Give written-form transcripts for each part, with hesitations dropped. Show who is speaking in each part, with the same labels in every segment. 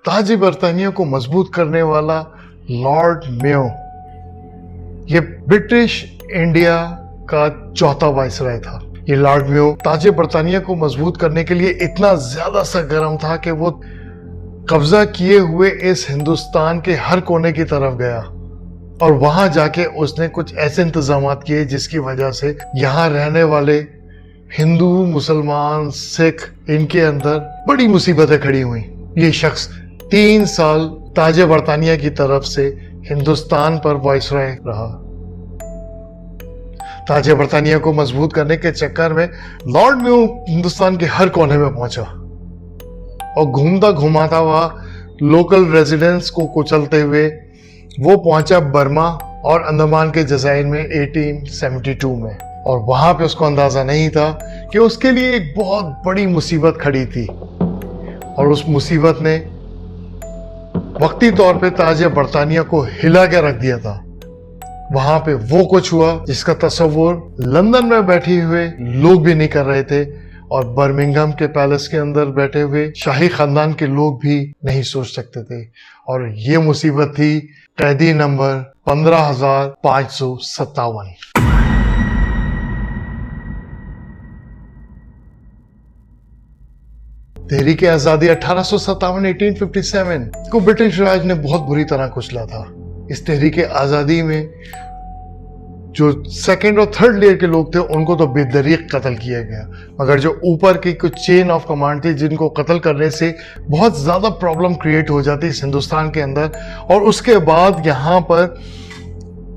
Speaker 1: ताज बरतानिया को मजबूत करने वाला लॉर्ड मेयो, ये ब्रिटिश इंडिया का चौथा वाइसराय था। ये लॉर्ड मेयो ताज बरतानिया को मजबूत करने के लिए इतना ज्यादा सरगर्म था कि वो कब्जा किए हुए इस हिंदुस्तान के हर कोने की तरफ गया और वहां जाके उसने कुछ ऐसे इंतजामात किए जिसकी वजह से यहाँ रहने वाले हिंदू, मुसलमान, सिख, इनके अंदर बड़ी मुसीबतें खड़ी हुई। ये शख्स 3 साल ताज बरतानिया की तरफ से हिंदुस्तान पर वाइसराय रहा। ताज बरतानिया को मजबूत करने के चक्कर में लॉर्ड मेयो हिंदुस्तान के हर कोने में पहुंचा और घूमता घुमाता हुआ लोकल रेजिडेंट्स को कुचलते हुए वो पहुंचा बर्मा और अंडमान के जजायर में 1872 में। और वहां पे उसको अंदाजा नहीं था कि उसके लिए एक बहुत बड़ी मुसीबत खड़ी थी और उस मुसीबत ने वक्ती तौर पे ताज बरतानिया को हिला के रख दिया था। वहां पे वो कुछ हुआ जिसका तस्वुर लंदन में बैठे हुए लोग भी नहीं कर रहे थे और बर्मिंघम के पैलेस के अंदर बैठे हुए शाही खानदान के लोग भी नहीं सोच सकते थे। और ये मुसीबत थी कैदी नंबर 15,557। तहरीक आजादी 1857 को ब्रिटिश राज ने बहुत बुरी तरह कुचला था। इस तहरीक आजादी में जो सेकंड और थर्ड लेयर के लोग थे उनको तो बेदरीक कत्ल किया गया, मगर जो ऊपर की कुछ चेन ऑफ कमांड थी जिनको कत्ल करने से बहुत ज्यादा प्रॉब्लम क्रिएट हो जाती इस हिंदुस्तान के अंदर, और उसके बाद यहाँ पर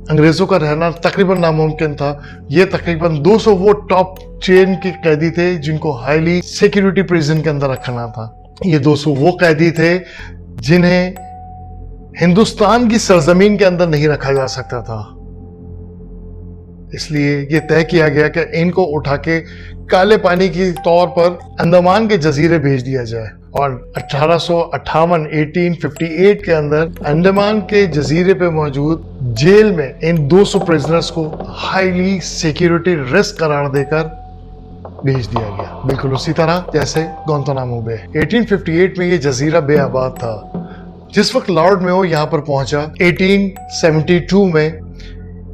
Speaker 1: अंग्रेजों का रहना तकरीबन नामुमकिन था। ये तकरीबन 200 वो टॉप चेन के कैदी थे जिनको हाईली सिक्योरिटी प्रिजन के अंदर रखना था। ये 200 वो कैदी थे जिन्हें हिंदुस्तान की सरजमीन के अंदर नहीं रखा जा सकता था। इसलिए ये तय किया गया कि इनको उठा के काले पानी के तौर पर अंडमान के जजीरे भेज दिया जाए। और 1858 के अंदर अंडमान के जजीरे पे मौजूद जेल में इन 200 प्रिजनर्स को हाईली सिक्योरिटी रिस्क करार देकर भेज दिया गया, बिल्कुल उसी तरह जैसे गुआंतानामो बे। 1858 में ये जजीरा बेआबाद था। जिस वक्त लॉर्ड मेयो यहाँ पर पहुंचा 1872 में,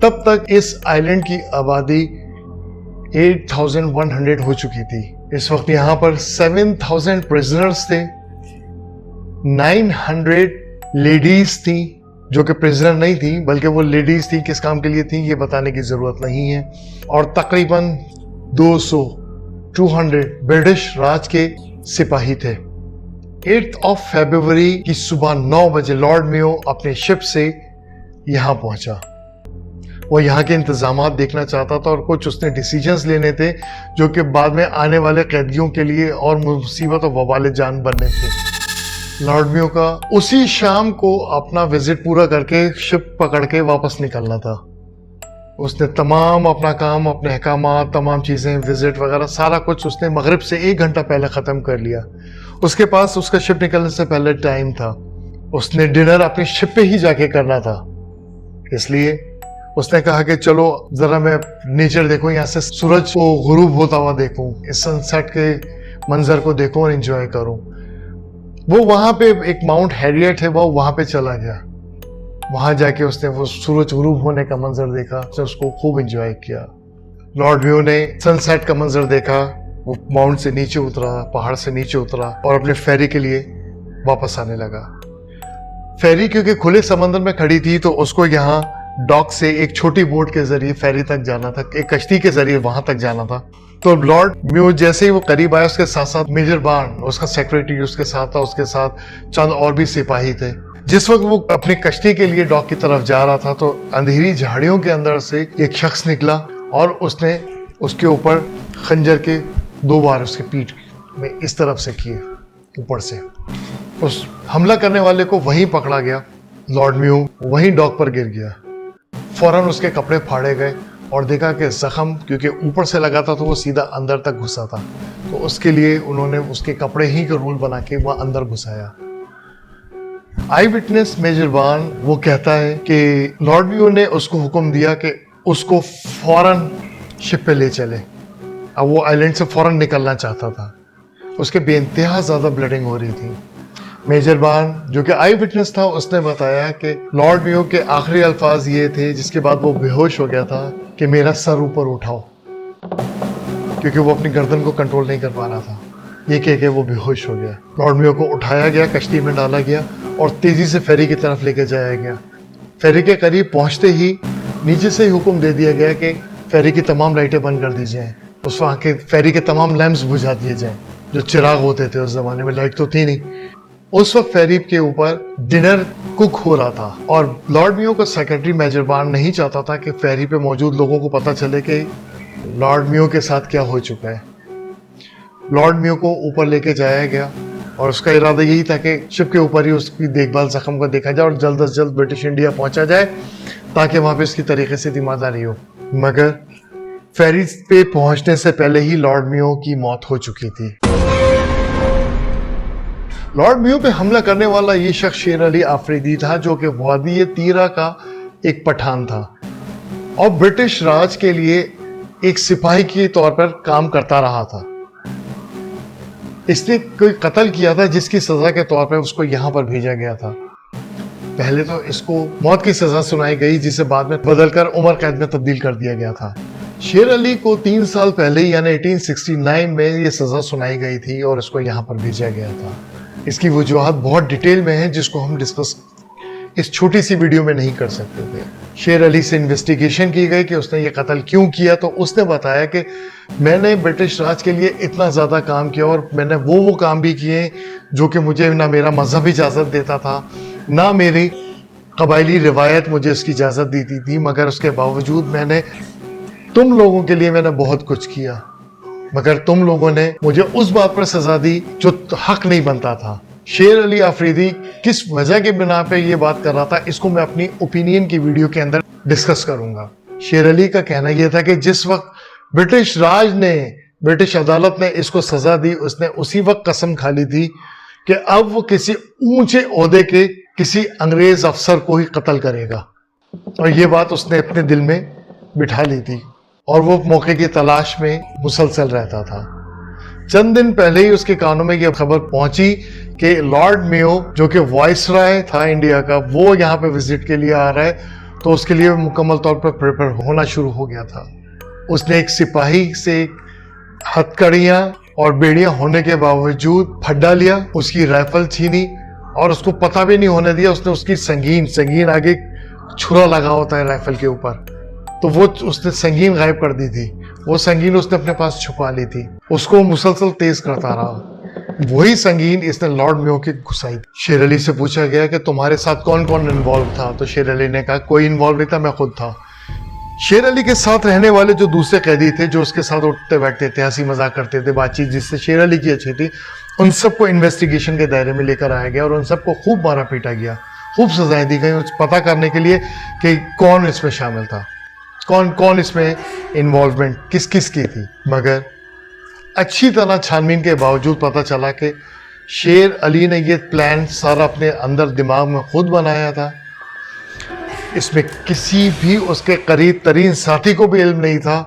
Speaker 1: तब तक इस आइलैंड की आबादी 8,100 हो चुकी थी। इस वक्त यहाँ पर 7,000 प्रिजनर्स थे, 900 लेडीज थी जो कि प्रिजनर नहीं थी बल्कि वो लेडीज थी। किस काम के लिए थी ये बताने की जरूरत नहीं है। और तकरीबन 200 ब्रिटिश राज के सिपाही थे। 8 फरवरी की सुबह 9 बजे लॉर्ड मेयो अपने शिप से यहाँ पहुंचा। वो यहाँ के इंतजामात देखना चाहता था और कुछ उसने डिसीजंस लेने थे जो कि बाद में आने वाले कैदियों के लिए और मुसीबत और वबाल जान बनने थे। लॉर्ड मेयो का उसी शाम को अपना विजिट पूरा करके शिप पकड़ के वापस निकलना था। उसने तमाम अपना काम, अपने अहकामात, तमाम चीज़ें, विजिट वगैरह सारा कुछ उसने मगरिब से 1 घंटा पहले ख़त्म कर लिया। उसके पास उसका शिप निकलने से पहले टाइम था। उसने डिनर अपनी शिप पे ही जाके करना था, इसलिए उसने कहा कि चलो ज़रा मैं नेचर देखूं, यहाँ से सूरज को गुरूब होता हुआ देखूं, इस सनसेट के मंजर को देखूं और एंजॉय करूं। वो वहाँ पे एक माउंट हैरियट है, वो वहाँ पे चला गया। वहां जाके उसने वो सूरज गुरूब होने का मंजर देखा, उसने उसको खूब एंजॉय किया। लॉर्ड मेयो ने सनसेट का मंजर देखा। वो माउंट से नीचे उतरा, पहाड़ से नीचे उतरा और अपने फेरी के लिए वापस आने लगा। फेरी क्योंकि खुले समंदर में खड़ी थी तो उसको यहाँ डॉक से एक छोटी बोट के जरिए फेरी तक जाना था, एक कश्ती के जरिए वहां तक जाना था। तो लॉर्ड मेयो जैसे ही वो करीब आया, उसके साथ साथ मेजर बार्न, उसका सेक्रेटरी उसके साथ था, उसके साथ चंद और भी सिपाही थे। जिस वक्त वो अपनी कश्ती के लिए डॉक की तरफ जा रहा था तो अंधेरी झाड़ियों के अंदर से एक शख्स निकला और उसने उसके ऊपर खंजर के 2 बार उसके पीठ में इस तरफ से किए, ऊपर से। उस हमला करने वाले को वहीं पकड़ा गया। लॉर्ड मेयो वहीं डॉक पर गिर गया। फौरन उसके कपड़े फाड़े गए और देखा कि जख्म क्योंकि ऊपर से लगा था तो वो सीधा अंदर तक घुसा था, तो उसके लिए उन्होंने उसके कपड़े ही का रोल बना के वह अंदर घुसाया। आई विटनेस मेजर बार्न वो कहता है कि लॉर्ड मेयो ने उसको हुक्म दिया कि उसको फौरन शिप पे ले चले। अब वो आइलैंड से फौरन निकलना चाहता था। उसके बेइंतहा ज़्यादा ब्लीडिंग हो रही थी। मेजर बार्न जो कि आई विटनेस था, उसने बताया कि लॉर्ड मियो के आखिरी अल्फाज ये थे जिसके बाद वो बेहोश हो गया था कि मेरा सर ऊपर उठाओ, क्योंकि वो अपनी गर्दन को कंट्रोल नहीं कर पा रहा था। ये कह के वो बेहोश हो गया। लॉर्ड मियो को उठाया गया, कश्ती में डाला गया और तेजी से फेरी की तरफ लेके जाया गया। फेरी के करीब पहुंचते ही नीचे से ही हुक्म दे दिया गया कि फेरी की तमाम लाइटें बंद कर दी जाएं। उस वहाँ के फेरी के तमाम लैंप्स बुझा दिए जाएं, जो चिराग होते थे उस जमाने में, लाइट तो थी नहीं। उस वक्त फेरी के ऊपर डिनर कुक हो रहा था और लॉर्ड मियो का सेक्रेटरी मेजर बार्न नहीं चाहता था कि फेरी पे मौजूद लोगों को पता चले कि लॉर्ड मियो के साथ क्या हो चुका है। लॉर्ड मियो को ऊपर लेके जाया गया और उसका इरादा यही था कि शिप के ऊपर ही उसकी देखभाल जख्म को देखा जाए और जल्द से जल्द ब्रिटिश इंडिया पहुंचा जाए ताकि वहां पे उसकी तरीके से तीमारदारी हो। मगर फेरी पे पहुंचने से पहले ही लॉर्ड मियो की मौत हो चुकी थी। लॉर्ड मियो पे हमला करने वाला ये शख्स शेर अली आफरीदी था, जो कि वादी तीरा का एक पठान था और ब्रिटिश राज के लिए एक सिपाही के तौर पर काम करता रहा था। इसने कोई कत्ल किया था जिसकी सजा के तौर पर उसको यहां पर भेजा गया था। पहले तो इसको मौत की सजा सुनाई गई, जिसे बाद में बदलकर उम्र कैद में तब्दील कर दिया गया था। शेर अली को 3 साल पहले यानी 1869 में ये सजा सुनाई गई थी और इसको यहाँ पर भेजा गया था। इसकी वजूहत बहुत डिटेल में है जिसको हम डिस्कस इस छोटी सी वीडियो में नहीं कर सकते थे। शेर अली से इन्वेस्टिगेशन की गई कि उसने ये कत्ल क्यों किया, तो उसने बताया कि मैंने ब्रिटिश राज के लिए इतना ज़्यादा काम किया और मैंने वो काम भी किए जो कि मुझे ना मेरा मजहब इजाज़त देता था, ना मेरी कबायली रिवायत मुझे इसकी इजाज़त देती थी, मगर उसके बावजूद मैंने तुम लोगों के लिए मैंने बहुत कुछ किया, मगर तुम लोगों ने मुझे उस बात पर सजा दी जो हक नहीं बनता था। शेर अली आफरीदी किस वजह के बिना पे ये बात कर रहा था, इसको मैं अपनी ओपिनियन की वीडियो के अंदर डिस्कस करूंगा। शेर अली का कहना यह था कि जिस वक्त ब्रिटिश राज ने, ब्रिटिश अदालत ने इसको सजा दी, उसने उसी वक्त कसम खा ली थी कि अब वो किसी ऊंचे ओहदे के किसी अंग्रेज अफसर को ही कत्ल करेगा, और ये बात उसने अपने दिल में बिठा ली थी और वो मौके की तलाश में मुसलसल रहता था। चंद दिन पहले ही उसके कानों में यह खबर पहुंची कि लॉर्ड मियो जो कि वाइसराय था इंडिया का, वो यहाँ पे विजिट के लिए आ रहा है, तो उसके लिए मुकम्मल तौर पर प्रिपेयर होना शुरू हो गया था। उसने एक सिपाही से हथकड़ियाँ और बेड़ियाँ होने के बावजूद फड्डा लिया, उसकी राइफल छीनी और उसको पता भी नहीं होने दिया। उसने उसकी संगीन आगे छुरा लगा होता है राइफल के ऊपर, तो वो उसने संगीन गायब कर दी थी। वो संगीन उसने अपने पास छुपा ली थी, उसको मुसलसल तेज करता रहा। वही संगीन इसने लॉर्ड मियो की घुसाई। शेर अली से पूछा गया कि तुम्हारे साथ कौन कौन इन्वॉल्व था, तो शेर अली ने कहा कोई इन्वॉल्व नहीं था, मैं खुद था। शेर अली के साथ रहने वाले जो दूसरे कैदी थे, जो उसके साथ उठते बैठते थे, हंसी मजाक करते थे, बातचीत जिससे शेर अली की अच्छी थी, उन सबको इन्वेस्टिगेशन के दायरे में लेकर आया गया और उन सबको खूब मारा पीटा गया, खूब सजाएं दी गई पता करने के लिए कि कौन इसमें शामिल था, कौन कौन इसमें इन्वॉल्वमेंट किस किस की थी। मगर अच्छी तरह छानबीन के बावजूद पता चला कि शेर अली ने ये प्लान सारा अपने अंदर दिमाग में खुद बनाया था। इसमें किसी भी उसके करीब तरीन साथी को भी इल्म नहीं था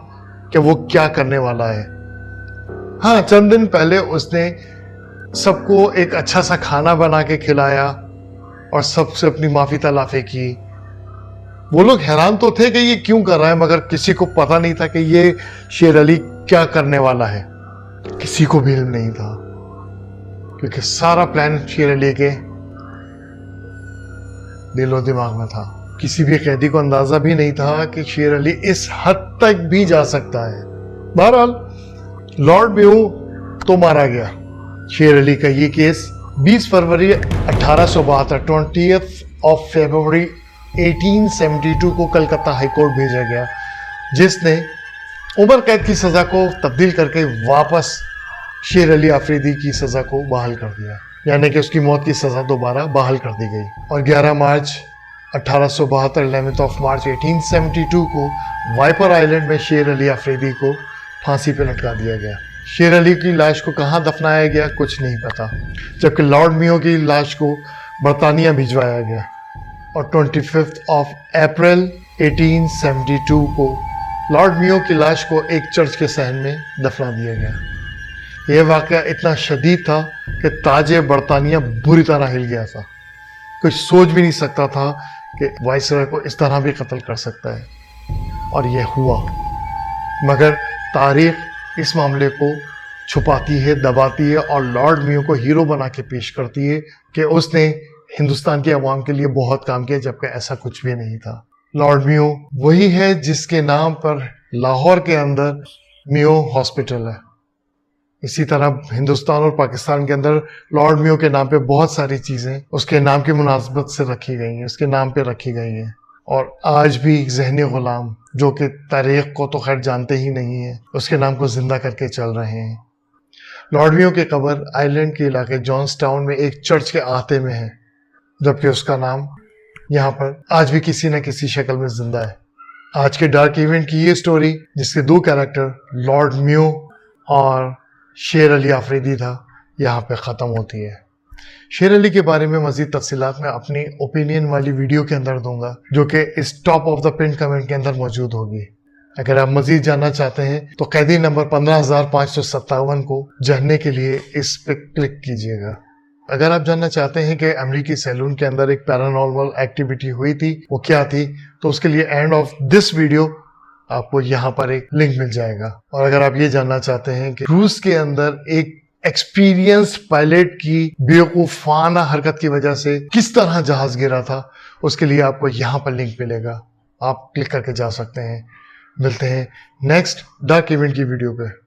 Speaker 1: कि वो क्या करने वाला है। हाँ, चंद दिन पहले उसने सबको एक अच्छा सा खाना बना के खिलाया और सबसे अपनी माफी तलाफी की। वो लोग हैरान तो थे कि ये क्यों कर रहा है, मगर किसी को पता नहीं था कि ये शेर अली क्या करने वाला है, किसी को भी इल्म नहीं था, क्योंकि सारा प्लान शेर अली के दिलो दिमाग में था। किसी भी कैदी को अंदाजा भी नहीं था कि शेर अली इस हद तक भी जा सकता है। बहरहाल लॉर्ड मियो तो मारा गया। शेर अली का ये case 20 February 1872 20th of February 1872 को कलकत्ता हाईकोर्ट भेजा गया, जिसने उम्र कैद की सजा को तब्दील करके वापस शेर अली आफरीदी की सजा को बहाल कर दिया, यानी कि उसकी मौत की सजा दोबारा बहाल कर दी गई। और 11 मार्च 1872 11th of March 1872 को वाइपर आइलैंड में शेर अली आफरीदी को फांसी पर लटका दिया गया। शेर अली की लाश को कहाँ दफनाया गया कुछ नहीं पता, जबकि लॉर्ड मियो की लाश को बरतानिया भिजवाया गया और 25 of April 1872 को लॉर्ड मियो की लाश को एक चर्च के सहन में दफना दिया गया। यह वाक़या इतना शदीद था कि ताजे बरतानिया बुरी तरह हिल गया था। कोई सोच भी नहीं सकता था कि वाइसरॉय को इस तरह भी कत्ल कर सकता है, और यह हुआ। मगर तारीख इस मामले को छुपाती है, दबाती है और लॉर्ड मेयो को हीरो बना के पेश करती है कि उसने हिंदुस्तान की आवाम के लिए बहुत काम किया, जबकि ऐसा कुछ भी नहीं था। लॉर्ड मेयो वही है जिसके नाम पर लाहौर के अंदर मेयो हॉस्पिटल है। इसी तरह हिंदुस्तान और पाकिस्तान के अंदर लॉर्ड मेयो के नाम पे बहुत सारी चीज़ें उसके नाम की मुनासबत से रखी गई हैं, उसके नाम पे रखी गई हैं। और आज भी ज़हनी गुलाम जो कि तारीख को तो खैर जानते ही नहीं है, उसके नाम को जिंदा करके चल रहे हैं। लॉर्ड मेयो की कब्र आइलैंड के इलाके जॉन्सटाउन में एक चर्च के आहते में है, जबकि उसका नाम यहाँ पर आज भी किसी न किसी शक्ल में जिंदा है। आज के डार्क इवेंट की ये स्टोरी, जिसके दो कैरेक्टर लॉर्ड मेयो और शेर अली आफरीदी था, यहाँ पे ख़त्म होती है। शेर अली के बारे में मज़ीद तफसीलात मैं अपनी ओपिनियन वाली वीडियो के अंदर दूंगा, जो कि इस top of the pin comment के अंदर मौजूद होगी। अगर आप मज़ीद जानना चाहते हैं तो कैदी नंबर 15,557 को जानने के लिए इस पे क्लिक कीजिएगा। अगर आप जानना चाहते हैं कि अमेरिकी सैलून के अंदर एक पैरानॉर्मल एक्टिविटी हुई थी, वो क्या थी, तो उसके लिए एंड ऑफ दिस वीडियो आपको यहाँ पर एक लिंक मिल जाएगा। और अगर आप ये जानना चाहते हैं कि रूस के अंदर एक एक्सपीरियंस पायलट की बेवकूफाना हरकत की वजह से किस तरह जहाज गिरा था, उसके लिए आपको यहाँ पर लिंक मिलेगा, आप क्लिक करके जा सकते हैं। मिलते हैं नेक्स्ट डार्क इवेंट की वीडियो पे।